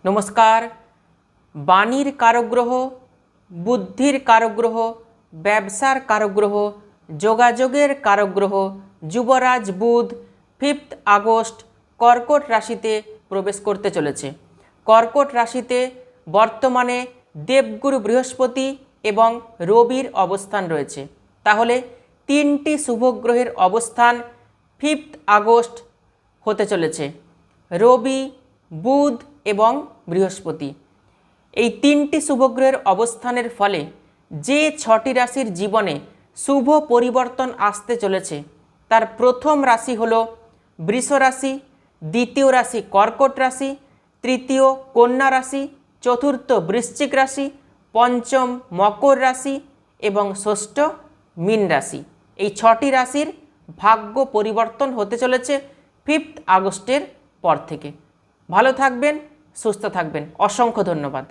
নমস্কার। বাণীর কারগ্রহ, বুদ্ধির কারগ্রহ, ব্যবসার কারগ্রহ, যোগাযোগের কারগ্রহ যুবরাজ বুধ 5 আগস্ট কর্কট রাশিতে প্রবেশ করতে চলেছে। কর্কট রাশিতে বর্তমানে দেবগুরু বৃহস্পতি এবং রবির অবস্থান রয়েছে। তাহলে 3টি শুভগ্রহের অবস্থান 5 আগস্ট হতে চলেছে। রবি, বুধ এবং বৃহস্পতি, এই 3টি শুভগ্রহের অবস্থানের ফলে যে 6টি রাশির জীবনে শুভ পরিবর্তন আসতে চলেছে তার প্রথম রাশি হলো বৃষ রাশি, দ্বিতীয় রাশি কর্কট রাশি, তৃতীয় কন্যা রাশি, চতুর্থ বৃশ্চিক রাশি, পঞ্চম মকর রাশি এবং ষষ্ঠ মীন রাশি। এই 6টি রাশির ভাগ্য পরিবর্তন হতে চলেছে 5 আগস্টের পর থেকে। ভালো থাকবেন, সুস্থ থাকবেন। অসংখ্য ধন্যবাদ।